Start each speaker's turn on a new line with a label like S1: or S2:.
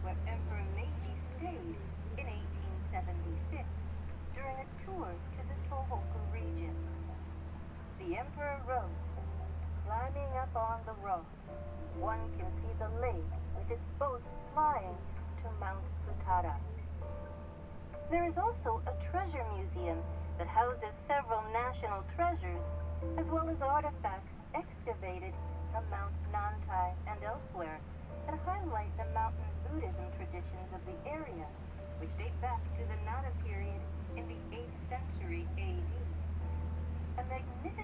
S1: where Emperor Meiji stayed in 1876 during a tour to the Tohoku region. The emperor wrote, "Climbing up on the rocks, one can see the lake with its boats flying to Mount Futara." There is also a treasure museum that houses several national treasures, as well as artifacts excavated from Mount Nantai and elsewhere that highlight the mountain Buddhism traditions of the area, which date back to the Nara period in the 8th century AD. A magnificent